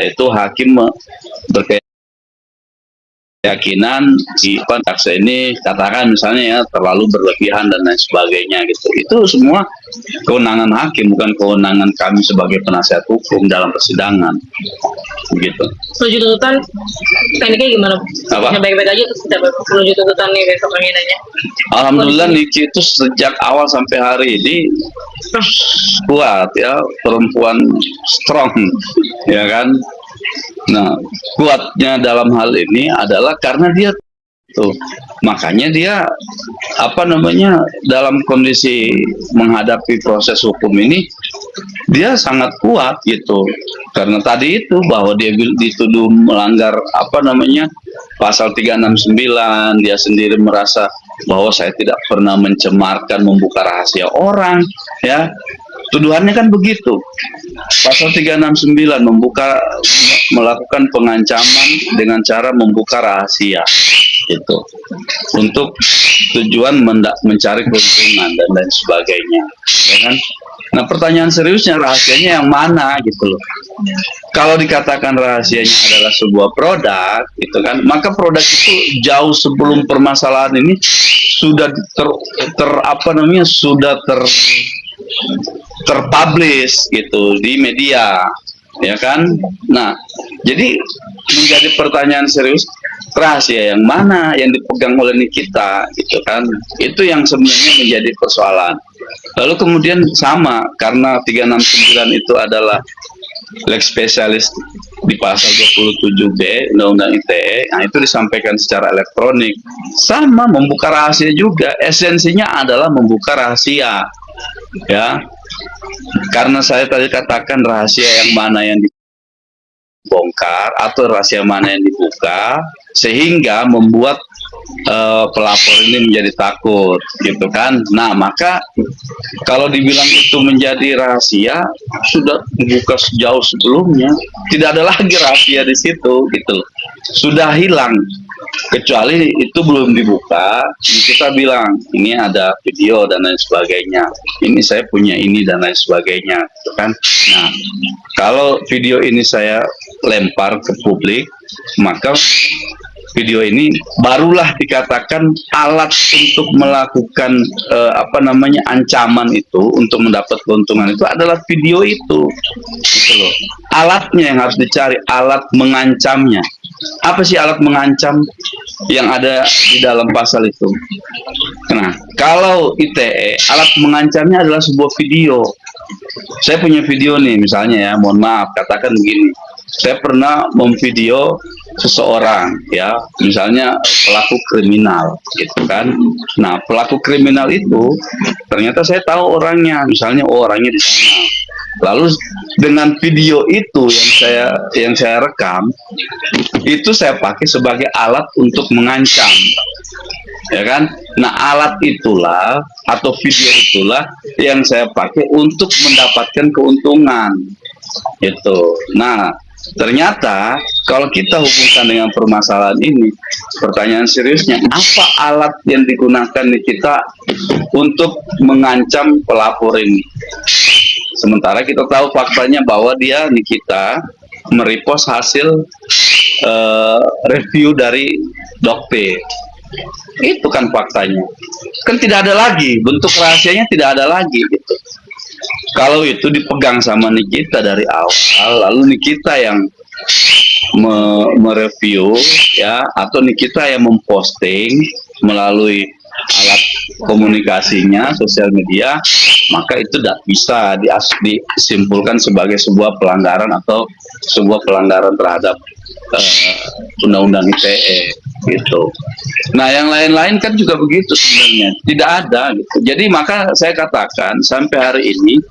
itu hakim berkeyakinan si jaksa ini katakan misalnya ya terlalu berlebihan dan lain sebagainya gitu. Itu semua kewenangan hakim, bukan kewenangan kami sebagai penasihat hukum dalam persidangan. Begitu. Menuju tuntutan tekniknya gimana? Apa? Yang baik-baik aja terus dapat menuju tuntutan nih besok penginginannya. Alhamdulillah Niki itu sejak awal sampai hari ini kuat ya, perempuan strong ya kan. Nah, kuatnya dalam hal ini adalah karena dia tuh, makanya dia dalam kondisi menghadapi proses hukum ini dia sangat kuat gitu. Karena tadi itu bahwa dia dituduh melanggar pasal 369, dia sendiri merasa bahwa saya tidak pernah mencemarkan, membuka rahasia orang, ya. Tuduhannya kan begitu. Pasal 369 melakukan pengancaman dengan cara membuka rahasia gitu. Untuk tujuan mencari keuntungan dan lain sebagainya, ya kan? Nah, pertanyaan seriusnya rahasianya yang mana gitu loh. Kalau dikatakan rahasianya adalah sebuah produk, gitu kan, maka produk itu jauh sebelum permasalahan ini sudah terpublish gitu di media, ya kan. Nah, jadi menjadi pertanyaan serius, rahasia yang mana yang dipegang oleh Nikita gitu kan, itu yang sebenarnya menjadi persoalan. Lalu kemudian sama, karena 369 itu adalah lex spesialis di pasal 27B Undang-Undang ITE, nah itu disampaikan secara elektronik, sama membuka rahasia juga, esensinya adalah membuka rahasia, ya. Karena saya tadi katakan rahasia yang mana yang dibongkar atau rahasia mana yang dibuka, sehingga membuat pelapor ini menjadi takut, gitu kan. Nah, maka kalau dibilang itu menjadi rahasia, sudah dibuka sejauh sebelumnya, tidak ada lagi rahasia di situ, gitu. Sudah hilang, kecuali itu belum dibuka, kita bilang ini ada video dan lain sebagainya, ini saya punya ini dan lain sebagainya, gitu kan. Nah, kalau video ini saya lempar ke publik, maka video ini barulah dikatakan alat untuk melakukan ancaman itu, untuk mendapat keuntungan itu adalah video itu, gitu loh. Alatnya yang harus dicari, alat mengancamnya. Apa sih alat mengancam yang ada di dalam pasal itu? Nah, kalau ITE, alat mengancamnya adalah sebuah video. Saya punya video nih, misalnya ya, mohon maaf, katakan begini, saya pernah memvideo seseorang, ya, misalnya pelaku kriminal, gitu kan. Nah, pelaku kriminal itu ternyata saya tahu orangnya, misalnya orangnya di sana. Lalu dengan video itu yang saya rekam, itu saya pakai sebagai alat untuk mengancam, ya kan. Nah, alat itulah atau video itulah yang saya pakai untuk mendapatkan keuntungan, gitu. Nah, ternyata kalau kita hubungkan dengan permasalahan ini, pertanyaan seriusnya, apa alat yang digunakan kita untuk mengancam pelapor ini? Sementara kita tahu faktanya bahwa Nikita merepost hasil review dari dokter. Itu kan faktanya. Kan tidak ada lagi, bentuk rahasianya tidak ada lagi gitu. Kalau itu dipegang sama Nikita dari awal, lalu Nikita yang mereview, ya, atau Nikita yang memposting melalui alat komunikasinya, sosial media, maka itu tidak bisa disimpulkan sebagai sebuah pelanggaran atau sebuah pelanggaran terhadap Undang-Undang ITE, gitu. Nah, yang lain-lain kan juga begitu sebenarnya, tidak ada gitu. Jadi maka saya katakan sampai hari ini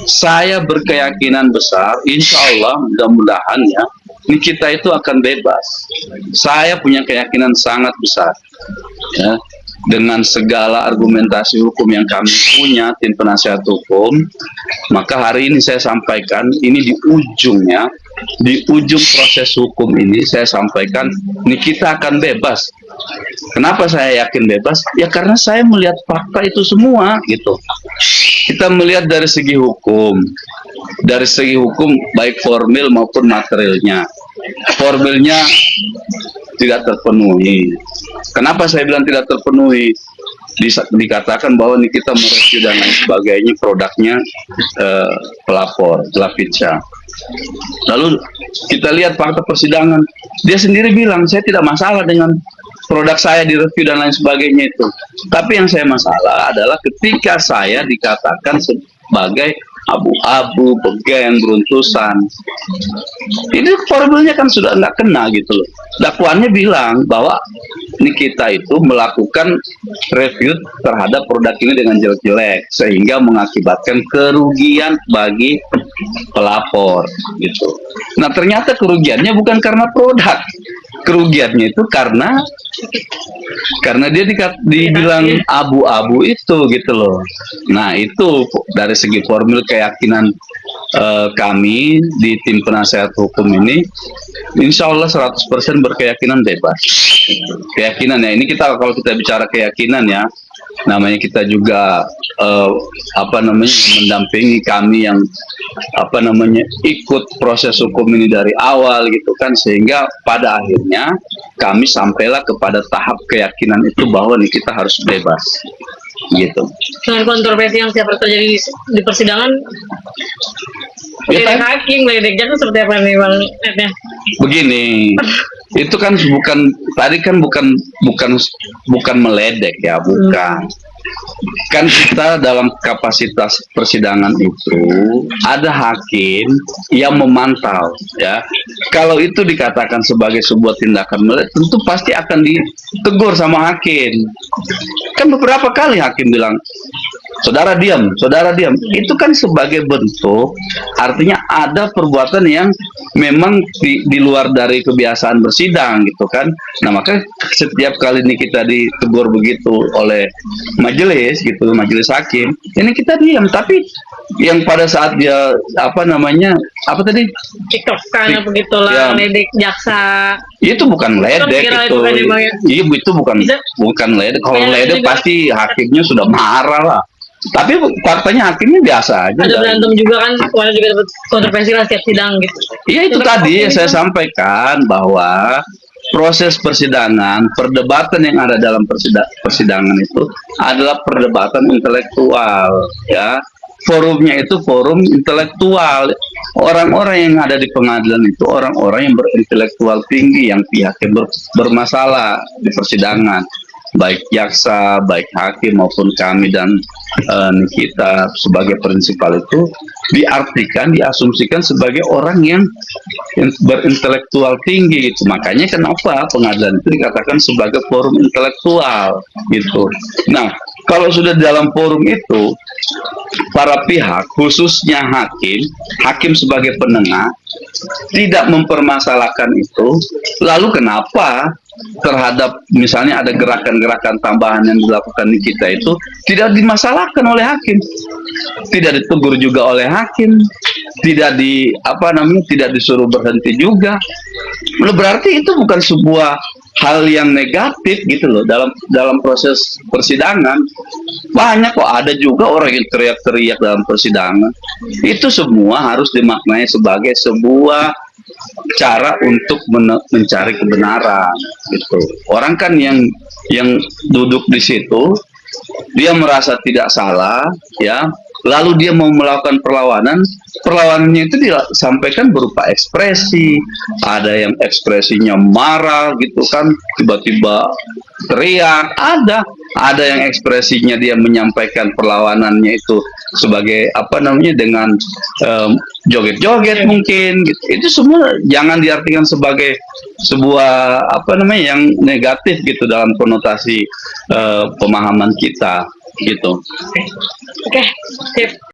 saya berkeyakinan besar, insya Allah mudah-mudahan ya, Nikita itu akan bebas. Saya punya keyakinan sangat besar, ya. Dengan segala argumentasi hukum yang kami punya, tim penasihat hukum, maka hari ini saya sampaikan, ini di ujung proses hukum ini saya sampaikan, Nikita akan bebas. Kenapa saya yakin bebas? Ya karena saya melihat fakta itu semua, gitu. Kita melihat dari segi hukum, dari segi hukum baik formil maupun materialnya. Formilnya tidak terpenuhi. Kenapa saya bilang tidak terpenuhi? Dikatakan bahwa ini kita mereview dan lain sebagainya, produknya pelapor, Glavica. Lalu kita lihat fakta persidangan, dia sendiri bilang saya tidak masalah dengan produk saya direview dan lain sebagainya itu. Tapi yang saya masalah adalah ketika saya dikatakan sebagai abu-abu, begen, beruntusan. Ini formulnya kan sudah nggak kena gitu loh. Dakwaannya bilang bahwa ini kita itu melakukan review terhadap produk ini dengan jelek-jelek sehingga mengakibatkan kerugian bagi pelapor gitu. Nah ternyata kerugiannya bukan karena produk, kerugiannya itu karena dia dibilang abu-abu itu gitu loh. Nah itu dari segi formil keyakinan kami di tim penasehat hukum ini, insya Allah 100% berkeyakinan bebas. Keyakinan ya, ini kita kalau kita bicara keyakinan ya, namanya kita juga mendampingi kami yang ikut proses hukum ini dari awal gitu kan, sehingga pada akhirnya kami sampailah kepada tahap keyakinan itu bahwa nih kita harus bebas gitu. Dengan kontroversi yang siapa terjadi di persidangan, Ya, ledek hakim, ledek jaksa seperti apa nih Bang Ednya? begini, itu kan bukan meledek ya, bukan. Kan kita dalam kapasitas persidangan itu ada hakim yang memantau ya. Kalau itu dikatakan sebagai sebuah tindakan meledek, tentu pasti akan ditegur sama hakim. Kan beberapa kali hakim bilang, saudara diam, saudara diam. Itu kan sebagai bentuk, artinya ada perbuatan yang memang di luar dari kebiasaan bersidang gitu kan. Nah maka setiap kali ini kita ditegur begitu oleh majelis gitu, majelis hakim, ini kita diam. Tapi yang pada saat dia TikTok-nya begitulah, ya, ledek jaksa. itu bukan ledek itu. Iya itu bukan ledek. Kalau ledek pasti hakimnya sudah marah lah. Tapi faktanya hakimnya biasa aja. Ada berantem juga kan, kemarin juga dapat kontroversi lah setiap sidang gitu. Iya itu tadi saya sampaikan bahwa proses persidangan, perdebatan yang ada dalam persidangan itu adalah perdebatan intelektual ya. Forumnya itu forum intelektual. Orang-orang yang ada di pengadilan itu orang-orang yang berintelektual tinggi, yang pihaknya bermasalah di persidangan, baik jaksa, baik hakim maupun kami dan kita sebagai prinsipal itu diartikan, diasumsikan sebagai orang yang berintelektual tinggi gitu. Makanya kenapa pengadilan itu dikatakan sebagai forum intelektual gitu. Nah, kalau sudah dalam forum itu para pihak, khususnya hakim sebagai penengah tidak mempermasalahkan itu, lalu kenapa terhadap misalnya ada gerakan-gerakan tambahan yang dilakukan di kita itu tidak dimasalahkan oleh hakim, tidak ditegur juga oleh hakim, tidak tidak disuruh berhenti juga. Berarti itu bukan sebuah hal yang negatif gitu loh dalam proses persidangan. Banyak kok, ada juga orang yang teriak-teriak dalam persidangan. Itu semua harus dimaknai sebagai sebuah cara untuk mencari kebenaran gitu. Orang kan yang duduk di situ, dia merasa tidak salah ya, lalu dia mau melakukan perlawanannya itu disampaikan berupa ekspresi. Ada yang ekspresinya marah gitu kan, tiba-tiba teriak, ada yang ekspresinya dia menyampaikan perlawanannya itu sebagai dengan joget-joget mungkin gitu. Itu semua jangan diartikan sebagai sebuah yang negatif gitu dalam konotasi pemahaman kita gitu. Oke, sip.